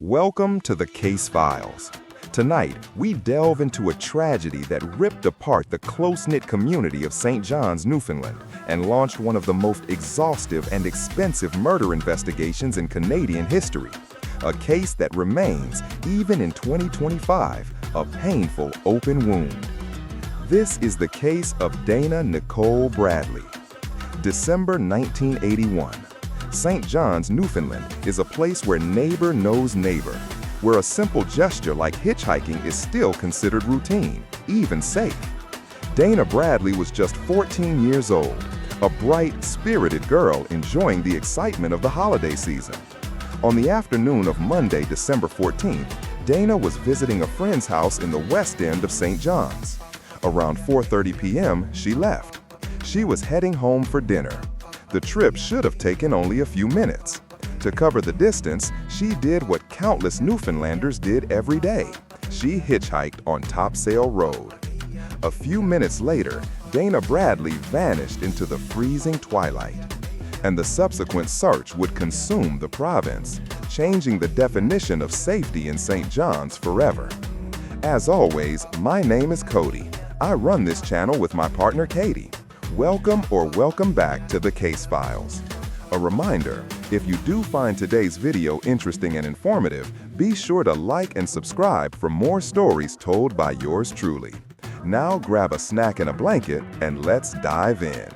Welcome to the Case Files. Tonight, we delve into a tragedy that ripped apart the close-knit community of St. John's, Newfoundland, and launched one of the most exhaustive and expensive murder investigations in Canadian history. A case that remains, even in 2025, a painful open wound. This is the case of Dana Nicole Bradley. December 1981. St. John's, Newfoundland is a place where neighbor knows neighbor, where a simple gesture like hitchhiking is still considered routine, even safe. Dana Bradley was just 14 years old, a bright, spirited girl enjoying the excitement of the holiday season. On the afternoon of Monday, December 14th, Dana was visiting a friend's house in the west end of St. John's. Around 4:30 p.m., she left. She was heading home for dinner. The trip should have taken only a few minutes. To cover the distance, she did what countless Newfoundlanders did every day. She hitchhiked on Topsail Road. A few minutes later, Dana Bradley vanished into the freezing twilight. And the subsequent search would consume the province, changing the definition of safety in St. John's forever. As always, my name is Cody. I run this channel with my partner Katie. Welcome back to the Case Files. A reminder, if you do find today's video interesting and informative, be sure to like and subscribe for more stories told by yours truly. Now grab a snack and a blanket and let's dive in.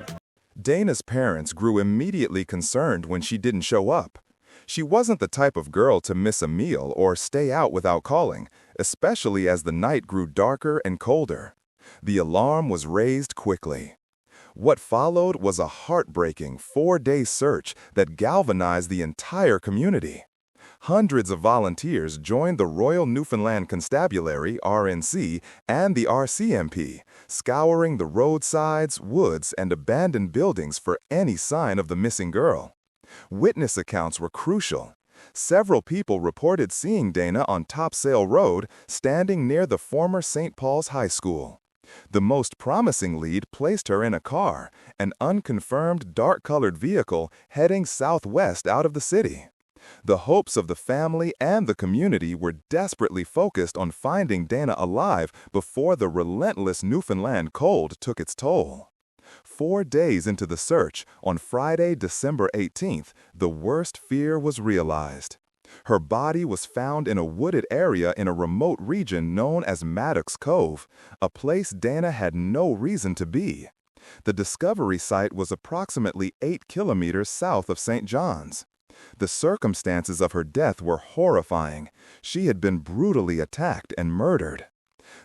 Dana's parents grew immediately concerned when she didn't show up. She wasn't the type of girl to miss a meal or stay out without calling, especially as the night grew darker and colder. The alarm was raised quickly. What followed was a heartbreaking 4-day search that galvanized the entire community. Hundreds of volunteers joined the Royal Newfoundland Constabulary (RNC) and the RCMP, scouring the roadsides, woods, and abandoned buildings for any sign of the missing girl. Witness accounts were crucial. Several people reported seeing Dana on Topsail Road, standing near the former St. Paul's High School. The most promising lead placed her in a car, an unconfirmed dark-colored vehicle heading southwest out of the city. The hopes of the family and the community were desperately focused on finding Dana alive before the relentless Newfoundland cold took its toll. 4 days into the search, on Friday, December 18th, the worst fear was realized. Her body was found in a wooded area in a remote region known as Maddox Cove, a place Dana had no reason to be. The discovery site was approximately 8 kilometers south of St. John's. The circumstances of her death were horrifying. She had been brutally attacked and murdered.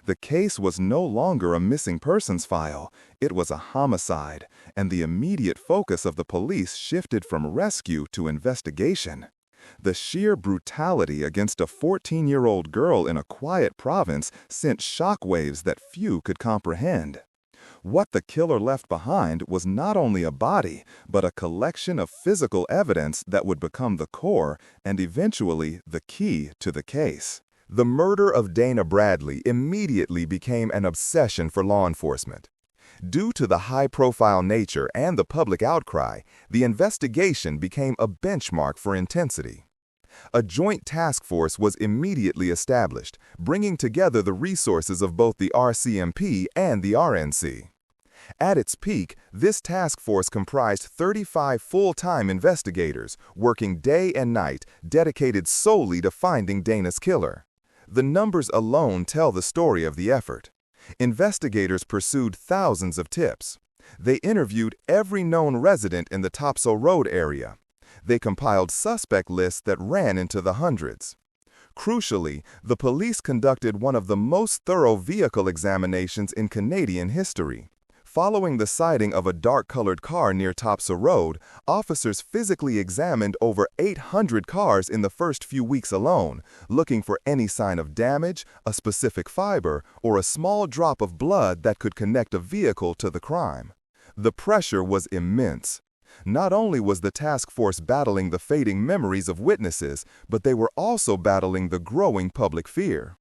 The case was no longer a missing persons file, it was a homicide, and the immediate focus of the police shifted from rescue to investigation. The sheer brutality against a 14-year-old girl in a quiet province sent shockwaves that few could comprehend. What the killer left behind was not only a body, but a collection of physical evidence that would become the core and eventually the key to the case. The murder of Dana Bradley immediately became an obsession for law enforcement. Due to the high-profile nature and the public outcry, the investigation became a benchmark for intensity. A joint task force was immediately established, bringing together the resources of both the RCMP and the RNC. At its peak, this task force comprised 35 full-time investigators, working day and night, dedicated solely to finding Dana's killer. The numbers alone tell the story of the effort. Investigators pursued thousands of tips. They interviewed every known resident in the Topsail Road area. They compiled suspect lists that ran into the hundreds. Crucially, the police conducted one of the most thorough vehicle examinations in Canadian history. Following the sighting of a dark-colored car near Topsail Road, officers physically examined over 800 cars in the first few weeks alone, looking for any sign of damage, a specific fiber, or a small drop of blood that could connect a vehicle to the crime. The pressure was immense. Not only was the task force battling the fading memories of witnesses, but they were also battling the growing public fear.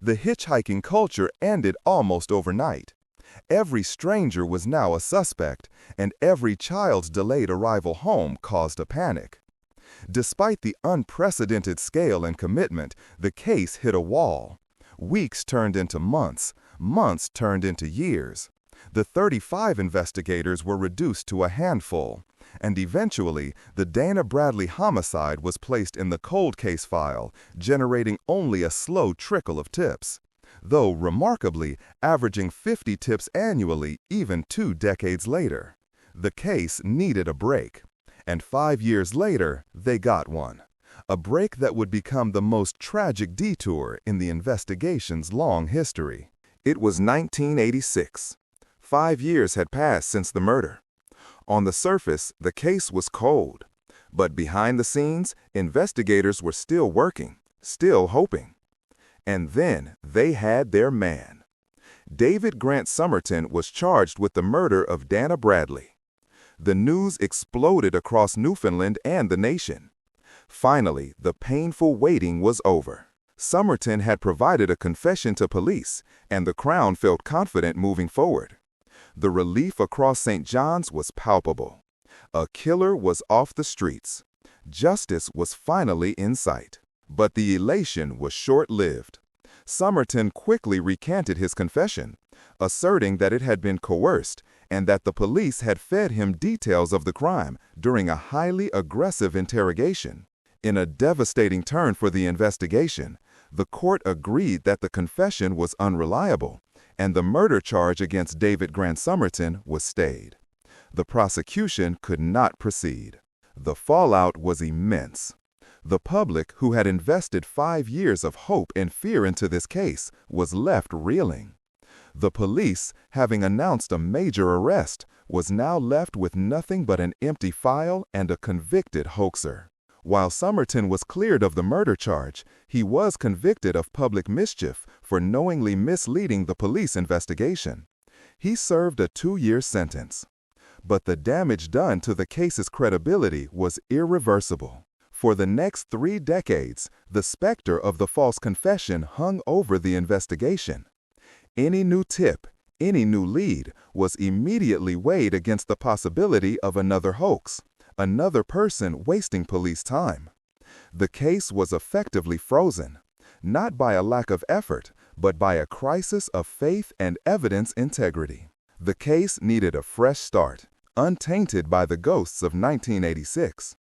The hitchhiking culture ended almost overnight. Every stranger was now a suspect, and every child's delayed arrival home caused a panic. Despite the unprecedented scale and commitment, the case hit a wall. Weeks turned into months, months turned into years. The 35 investigators were reduced to a handful, and eventually, the Dana Bradley homicide was placed in the cold case file, generating only a slow trickle of tips, though remarkably averaging 50 tips annually even 2 decades later. The case needed a break, and 5 years later, they got one. A break that would become the most tragic detour in the investigation's long history. It was 1986. 5 years had passed since the murder. On the surface, the case was cold, but behind the scenes, investigators were still working, still hoping. And then they had their man. David Grant Somerton was charged with the murder of Dana Bradley. The news exploded across Newfoundland and the nation. Finally, the painful waiting was over. Somerton had provided a confession to police, and the Crown felt confident moving forward. The relief across St. John's was palpable. A killer was off the streets. Justice was finally in sight. But the elation was short-lived. Somerton quickly recanted his confession, asserting that it had been coerced and that the police had fed him details of the crime during a highly aggressive interrogation. In a devastating turn for the investigation, the court agreed that the confession was unreliable, and the murder charge against David Grant Somerton was stayed. The prosecution could not proceed. The fallout was immense. The public, who had invested 5 years of hope and fear into this case, was left reeling. The police, having announced a major arrest, was now left with nothing but an empty file and a convicted hoaxer. While Somerton was cleared of the murder charge, he was convicted of public mischief for knowingly misleading the police investigation. He served a 2-year sentence. But the damage done to the case's credibility was irreversible. For the next 3 decades, the specter of the false confession hung over the investigation. Any new tip, any new lead, was immediately weighed against the possibility of another hoax, another person wasting police time. The case was effectively frozen, not by a lack of effort, but by a crisis of faith and evidence integrity. The case needed a fresh start, untainted by the ghosts of 1986.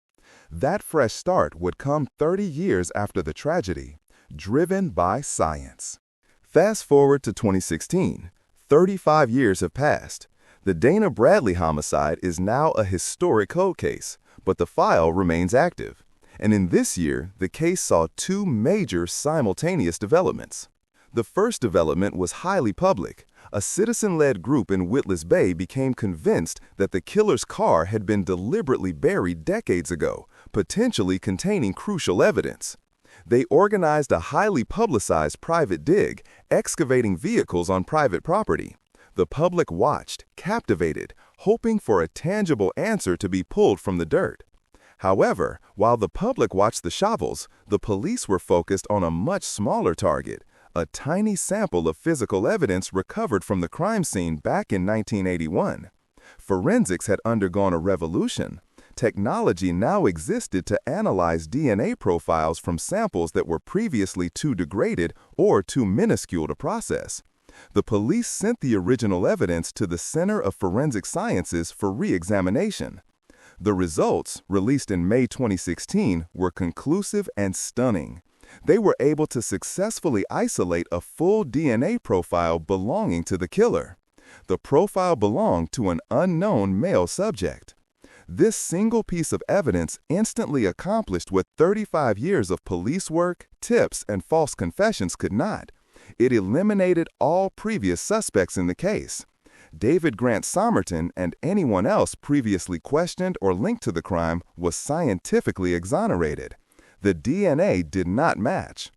That fresh start would come 30 years after the tragedy, driven by science. Fast forward to 2016. 35 years have passed. The Dana Bradley homicide is now a historic cold case, but the file remains active. And in this year, the case saw 2 major simultaneous developments. The first development was highly public. A citizen-led group in Witless Bay became convinced that the killer's car had been deliberately buried decades ago, potentially containing crucial evidence. They organized a highly publicized private dig, excavating vehicles on private property. The public watched, captivated, hoping for a tangible answer to be pulled from the dirt. However, while the public watched the shovels, the police were focused on a much smaller target, a tiny sample of physical evidence recovered from the crime scene back in 1981. Forensics had undergone a revolution. Technology now existed to analyze DNA profiles from samples that were previously too degraded or too minuscule to process. The police sent the original evidence to the Center of Forensic Sciences for re-examination. The results, released in May 2016, were conclusive and stunning. They were able to successfully isolate a full DNA profile belonging to the killer. The profile belonged to an unknown male subject. This single piece of evidence instantly accomplished what 35 years of police work, tips, and false confessions could not. It eliminated all previous suspects in the case. David Grant Somerton and anyone else previously questioned or linked to the crime was scientifically exonerated. The DNA did not match.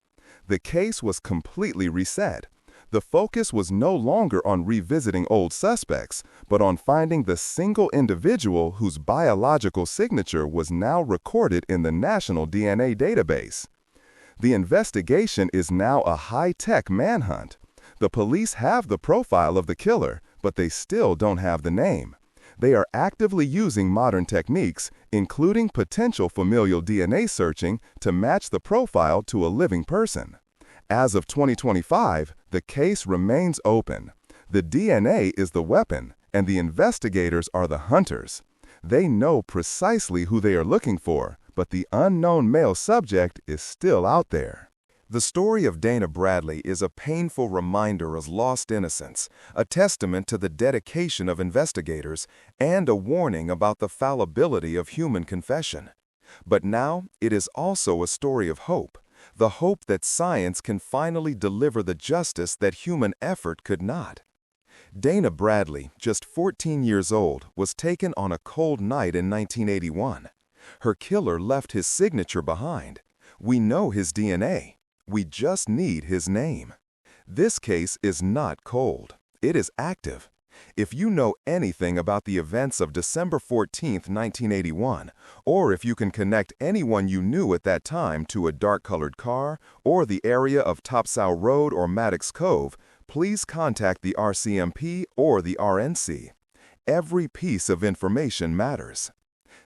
The case was completely reset. The focus was no longer on revisiting old suspects, but on finding the single individual whose biological signature was now recorded in the National DNA Database. The investigation is now a high-tech manhunt. The police have the profile of the killer, but they still don't have the name. They are actively using modern techniques, including potential familial DNA searching, to match the profile to a living person. As of 2025, the case remains open. The DNA is the weapon, and the investigators are the hunters. They know precisely who they are looking for, but the unknown male subject is still out there. The story of Dana Bradley is a painful reminder of lost innocence, a testament to the dedication of investigators, and a warning about the fallibility of human confession. But now, it is also a story of hope, the hope that science can finally deliver the justice that human effort could not. Dana Bradley, just 14 years old, was taken on a cold night in 1981. Her killer left his signature behind. We know his DNA. We just need his name. This case is not cold. It is active. If you know anything about the events of December 14, 1981, or if you can connect anyone you knew at that time to a dark-colored car or the area of Topsail Road or Maddox Cove, please contact the RCMP or the RNC. Every piece of information matters.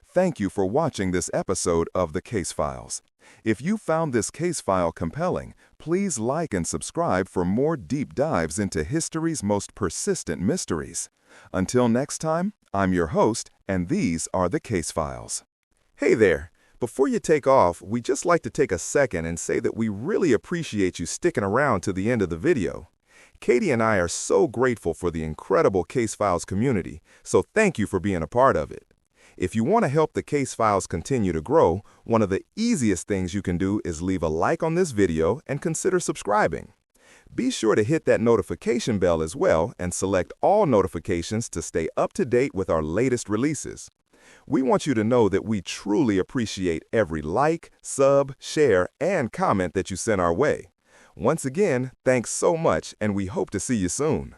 Thank you for watching this episode of The Case Files. If you found this case file compelling, please like and subscribe for more deep dives into history's most persistent mysteries. Until next time, I'm your host, and these are The Case Files. Hey there! Before you take off, we'd just like to take a second and say that we really appreciate you sticking around to the end of the video. Katie and I are so grateful for the incredible Case Files community, so thank you for being a part of it. If you want to help the Case Files continue to grow, one of the easiest things you can do is leave a like on this video and consider subscribing. Be sure to hit that notification bell as well and select all notifications to stay up to date with our latest releases. We want you to know that we truly appreciate every like, sub, share, and comment that you send our way. Once again, thanks so much, and we hope to see you soon.